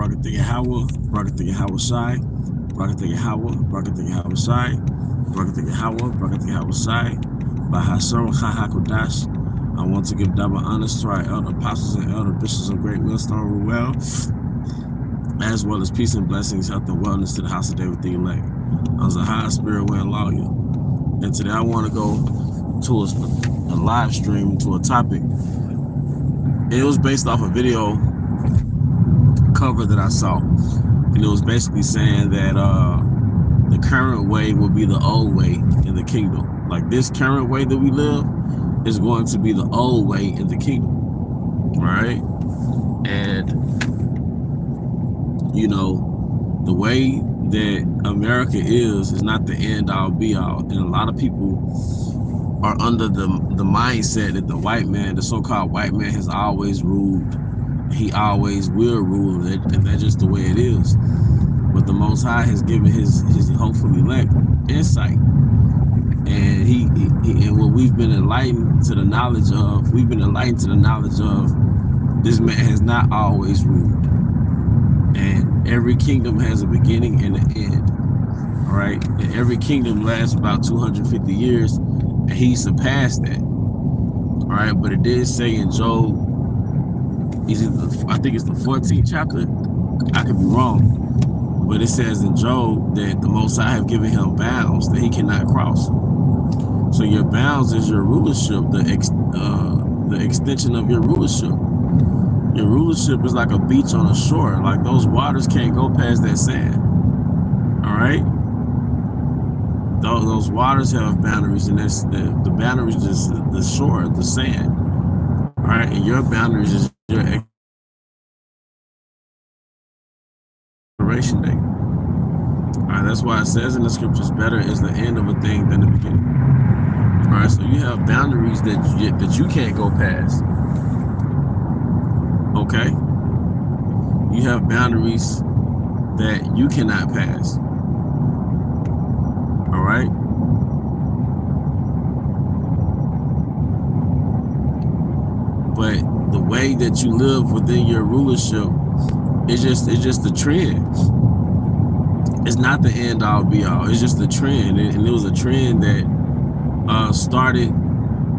Barakatha Yahweh, Barakatha Yahweh Shai, Barakatha Yahweh, Barakatha Yahweh Shai, Barakatha Yahweh, Barakatha Yahweh Shai, Bahasar Chahakodash. I want to give double honors to our elder apostles and elder bishops of Great Millstone Ruel, as well as peace and blessings, health and wellness to the house of David the elect. I was a high spirit wind lawyer, and today I want to go to a live stream to a topic. It was based off a video cover that I saw, and it was basically saying that the current way will be the old way in the kingdom. Like, this current way that we live is going to be the old way in the kingdom, right? And you know, the way that America is not the end all be all, and a lot of people are under the mindset that the white man, the so-called white man, has always ruled. He always will rule it, and that's just the way it is. But the Most High has given his hopeful elect insight, and he and what we've been enlightened to the knowledge of, this man has not always ruled, and every kingdom has a beginning and an end. All right, and every kingdom lasts about 250 years, and he surpassed that. All right, but it did say in Job, I think it's the 14th chapter, I could be wrong, but it says in Job that the Most High have given him bounds that he cannot cross. So your bounds is your rulership, the extension of your rulership. Your rulership is like a beach on a shore. Like, those waters can't go past that sand. All right? Those waters have boundaries, and that's the boundaries is the shore, the sand. All right? And your boundaries is your expiration date. All right? That's why it says in the scriptures, better is the end of a thing than the beginning. All right? So you have boundaries that you can't go past. Okay? You have boundaries that you cannot pass. All right? But the way that you live within your rulership is just the trend. It's not the end all be all. It's just the trend. And it was a trend that started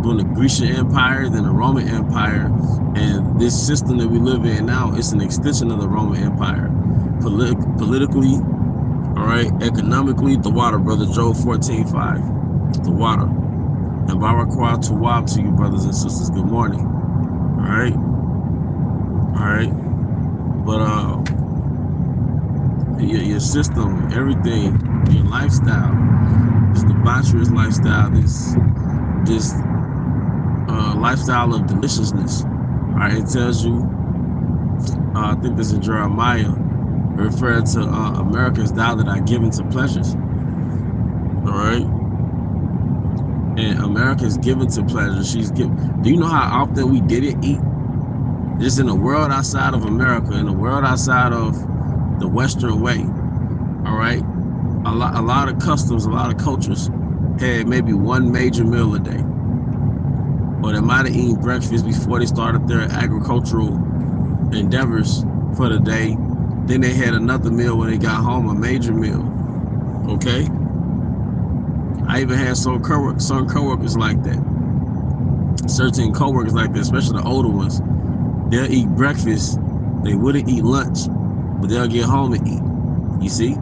during the Grecian Empire, then the Roman Empire, and this system that we live in now is an extension of the Roman Empire. Politically, all right, economically, the water, brother. Job 14:5, the water. And Barakwa Tawab to you, brothers and sisters. Good morning. All right, but your system, everything, your lifestyle, this debaucherous lifestyle, this lifestyle of deliciousness. All right, it tells you, I think this is Jeremiah, referring to America's thou that are given to pleasures. All right, and America is given to pleasure. She's given. Do you know how often we didn't eat? Just in the world outside of America, in the world outside of the Western way. All right, a lot of customs, a lot of cultures had maybe one major meal a day, or they might have eaten breakfast before they started their agricultural endeavors for the day. Then they had another meal when they got home, a major meal. Okay? I even had some coworkers like that. Certain coworkers like that, especially the older ones. They'll eat breakfast. They wouldn't eat lunch, but they'll get home and eat. You see?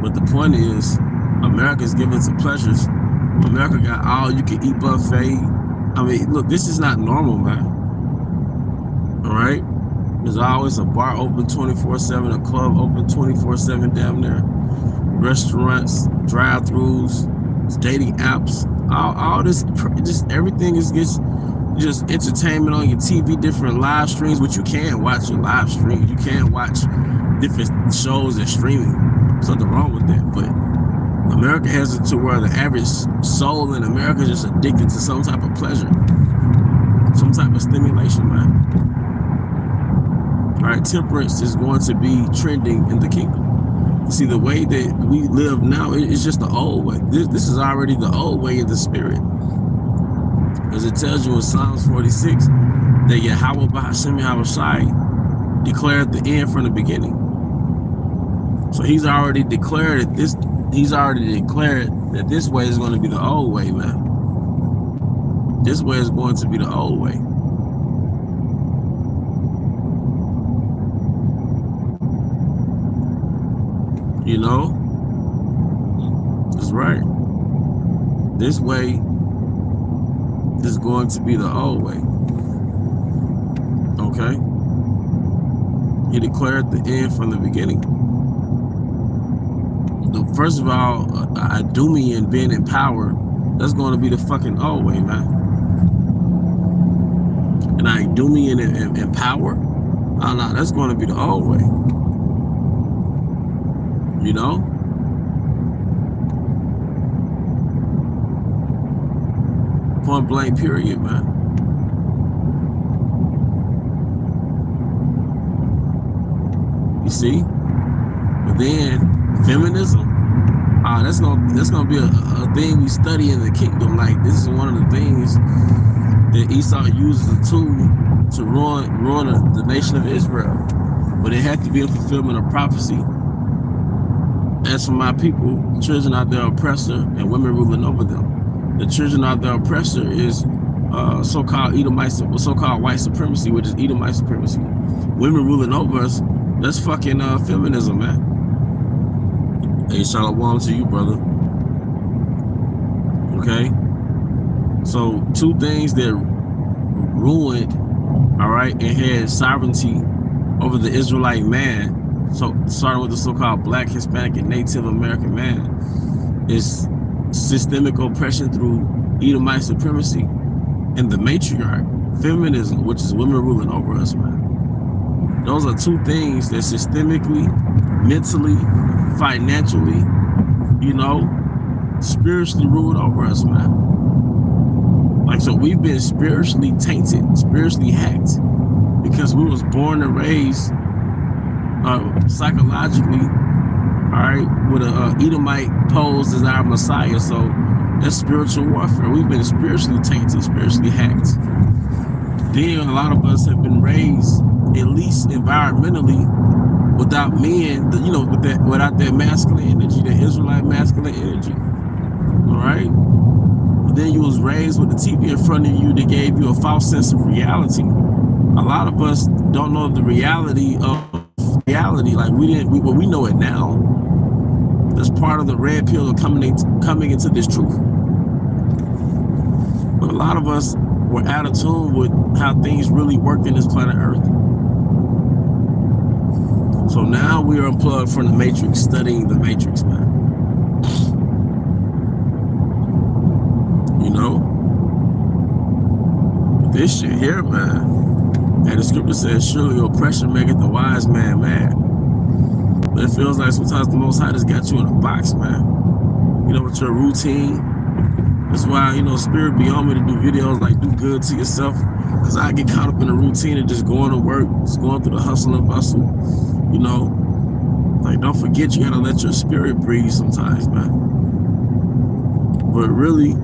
But the point is, America's given to pleasures. America got all you can eat buffet. I mean, look, this is not normal, man. All right? There's always a bar open 24/7, a club open 24/7 damn near. Restaurants, drive-thrus, dating apps, all this, just everything is just entertainment on your TV, different live streams, which you can watch your live streams. You can watch different shows and streaming. There's nothing wrong with that, but America has it to where the average soul in America is just addicted to some type of pleasure, some type of stimulation, man. All right, temperance is going to be trending in the kingdom. See, the way that we live now is just the old way. This is already the old way in the spirit. As it tells you in Psalms 46, that Yahweh B'Hashem Yahweh Shai declared the end from the beginning. So he's already declared that this way is going to be the old way, man. This way is going to be the old way. You know? That's right. This way is going to be the old way. Okay? He declared the end from the beginning. First of all, Idumean being in power, that's going to be the fucking old way, man. And Idumean in power, oh no, that's going to be the old way. You know? Point blank period, man. You see? But then feminism, that's gonna be a thing we study in the kingdom. Like, this is one of the things that Esau uses a tool to ruin the nation of Israel. But it had to be a fulfillment of prophecy. As for my people, children are their oppressor and women ruling over them. The children of their oppressor is so-called Edomite, so-called white supremacy, which is Edomite supremacy. Women ruling over us, that's fucking feminism, man. Hey, shalom to you, brother. Okay? So, two things that ruined, all right, and had sovereignty over the Israelite man, so starting with the so-called Black, Hispanic, and Native American man, is systemic oppression through Edomite supremacy and the matriarch, feminism, which is women ruling over us, man. Those are two things that systemically, mentally, financially, you know, spiritually ruled over us, man. Like, so we've been spiritually tainted, spiritually hacked, because we was born and raised psychologically, all right, with a Edomite posed as our Messiah. So that's spiritual warfare. We've been spiritually tainted, spiritually hacked. Then a lot of us have been raised, at least environmentally, without men, you know, without that masculine energy, that Israelite masculine energy. All right? But then you was raised with the TV in front of you that gave you a false sense of reality. A lot of us don't know the reality of reality. Like, we know it now. That's part of the red pill of coming into this truth. But a lot of us were out of tune with how things really worked in this planet Earth. So now we are unplugged from the matrix, studying the matrix, man. You know? This shit here, man. And the scripture says, surely oppression maketh the wise man mad. But it feels like sometimes the Most High just got you in a box, man. You know, with your routine. That's why, you know, Spirit be on me to do videos like do good to yourself. Because I get caught up in the routine of just going to work, just going through the hustle and bustle. You know, like, don't forget you gotta let your spirit breathe sometimes, man. But really,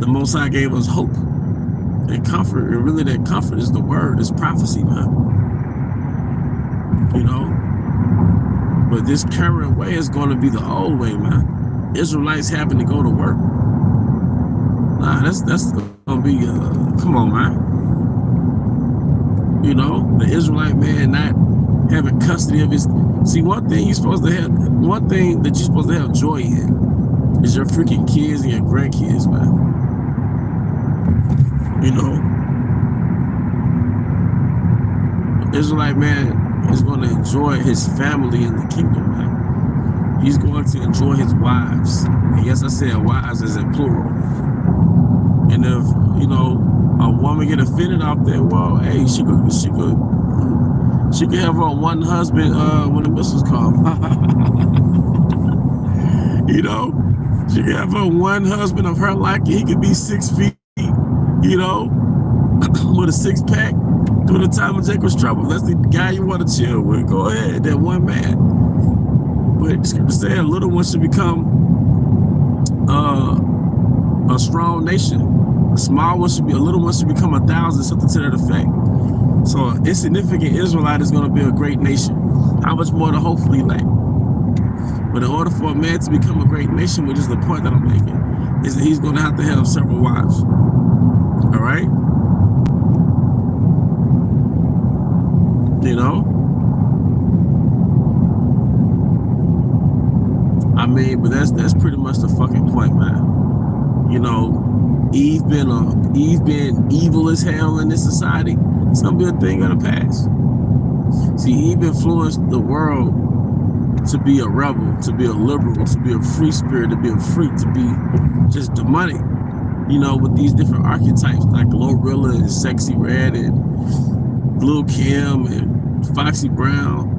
the Most High gave us hope and comfort. And really that comfort is the word, it's prophecy, man. You know? But this current way is going to be the old way, man. Israelites having to go to work. Nah, that's gonna be come on, man. You know, the Israelite man not having custody of his. See, one thing that you're supposed to have joy in is your freaking kids and your grandkids, man. You know, the Israelite man is going to enjoy his family in the kingdom, man. He's going to enjoy his wives. And yes, I said wives as in plural. And if, you know, a woman get offended off that, well, hey, she could have her one husband when the missiles come. You know, she could have her one husband of her liking. He could be 6 feet, you know, with a six-pack during the time of Jacob's trouble. That's the guy you want to chill with. Go ahead, that one man. But the scripture said a little one should become a strong nation. A small one should be, a little one should become 1,000, something to that effect. So an insignificant Israelite is going to be a great nation. How much more to hopefully lack? But in order for a man to become a great nation, which is the point that I'm making, is that he's going to have several wives. All right? You know? I mean, but that's pretty much the fucking point, man. You know, Eve been evil as hell in this society. It's gonna be a thing of the past. See, Eve influenced the world to be a rebel, to be a liberal, to be a free spirit, to be a freak, to be just demonic. You know, with these different archetypes like Glorilla and Sexy Red and Lil Kim and Foxy Brown.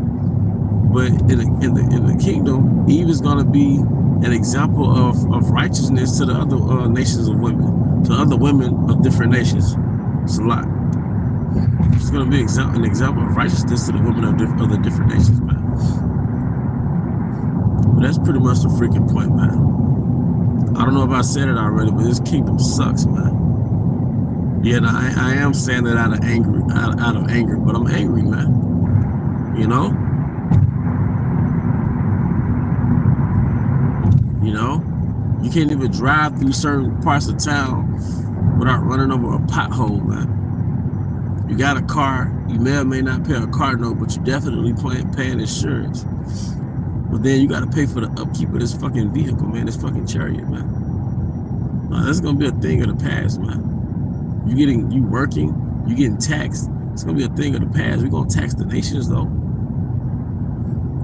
But in the kingdom, Eve is gonna be an example of righteousness to the other nations of women, to other women of different nations. It's a lot. It's going to be an example of righteousness to the women of the different nations, man. But that's pretty much the freaking point, man. I don't know if I said it already, but this kingdom sucks, man. Yeah, I am saying it out of anger, but I'm angry, man. You know? You know? You can't even drive through certain parts of town without running over a pothole, man. You got a car, you may or may not pay a car note, but you definitely paying insurance. But then you got to pay for the upkeep of this fucking vehicle, man, this fucking chariot, man. That's going to be a thing of the past, man. You working, you getting taxed. It's going to be a thing of the past. We're going to tax the nations, though.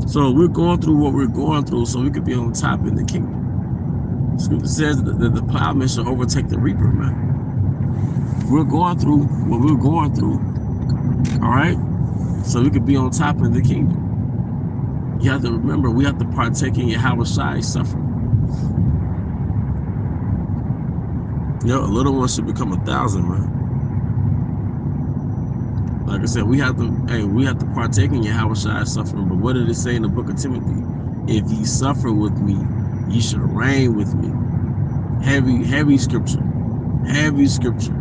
So we're going through what we're going through so we could be on top in the kingdom. Scripture says that the plowman shall overtake the reaper, man. We're going through what we're going through, all right? So we could be on top in the kingdom. You have to remember, we have to partake in Yahweh's suffering. A little one should become 1,000, man. Like I said, we have to partake in Yahweh's suffering. But what did it say in the book of Timothy? If ye suffer with me, ye shall reign with me. Heavy scripture. Heavy scripture.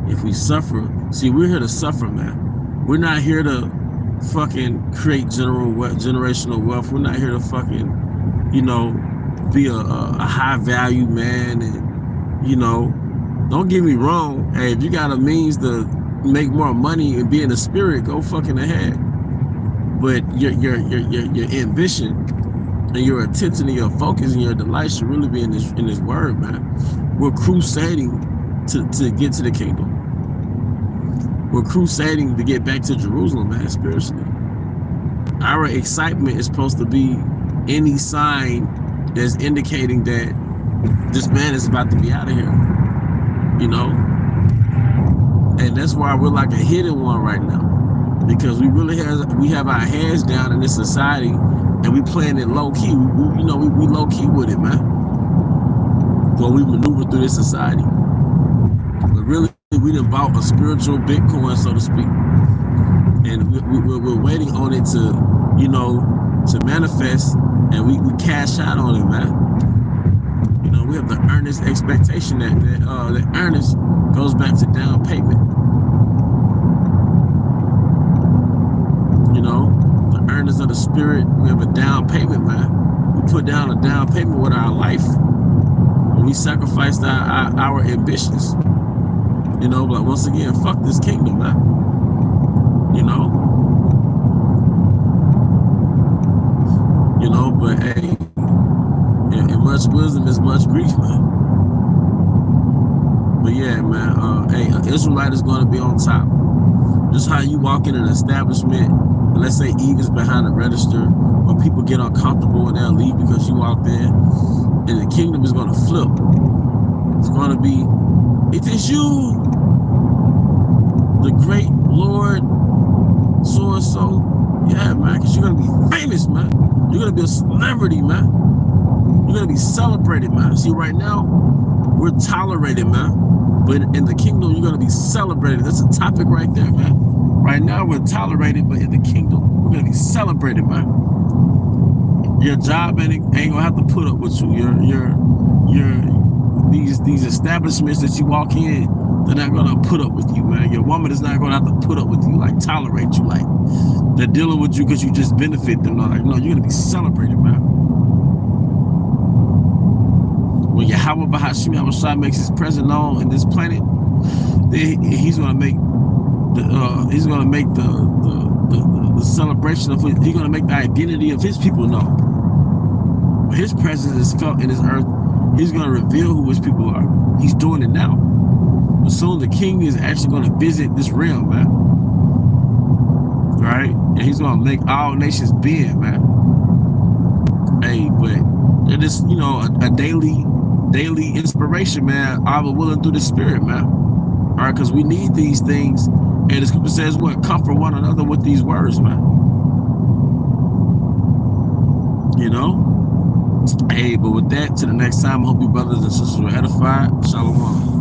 If we suffer, see, we're here to suffer, man. We're not here to fucking create generational wealth. We're not here to fucking, be a high value man. And, don't get me wrong. Hey, if you got a means to make more money and be in the spirit, go fucking ahead. But your ambition and your attention and your focus and your delight should really be in this word, man. We're crusading to get to the kingdom. We're crusading to get back to Jerusalem, man, spiritually. Our excitement is supposed to be any sign that's indicating that this man is about to be out of here, And that's why we're like a hidden one right now, because we have our heads down in this society, and we playing it low key. We low key with it, man. When we maneuver through this society, but really we done bought a spiritual Bitcoin, so to speak, and we're waiting on it to manifest, and we cash out on it, man. We have the earnest expectation that earnest goes back to down payment. The earnest of the spirit, we have a down payment, man. We put down a down payment with our life. When we sacrificed our ambitions. But once again, fuck this kingdom, man. But hey, and much wisdom is much grief, man. But yeah, man, an Israelite is going to be on top. Just how you walk in an establishment, and let's say Eve is behind the register, or people get uncomfortable and they'll leave because you walked in, and the kingdom is going to flip. It's going to be, it is you, the great Lord, so-and-so. Yeah, man, because you're going to be famous, man. You're going to be a celebrity, man. You're going to be celebrated, man. See, right now, we're tolerated, man. But in the kingdom, you're going to be celebrated. That's a topic right there, man. Right now, we're tolerated, but in the kingdom, we're going to be celebrated, man. Your job ain't going to have to put up with you. these establishments that you walk in, they're not gonna put up with you, man. Your woman is not gonna have to put up with you, like tolerate you, like they're dealing with you because you just benefit them. Like, no, you're gonna be celebrated, man. When Yahweh Bahashim Yahushua makes his presence known in this planet, he's gonna make the celebration of he's gonna make the identity of his people known. When his presence is felt in this earth, he's gonna reveal who his people are. He's doing it now. But soon the king is actually gonna visit this realm, man. Right? And he's gonna make all nations bend, man. Hey, but it is, you know, a daily inspiration, man. I was willing through the spirit, man. All right, because we need these things. And the scripture says, what? Comfort one another with these words, man. You know? Hey, but with that, to the next time, I hope you brothers and sisters were edified. Shalom.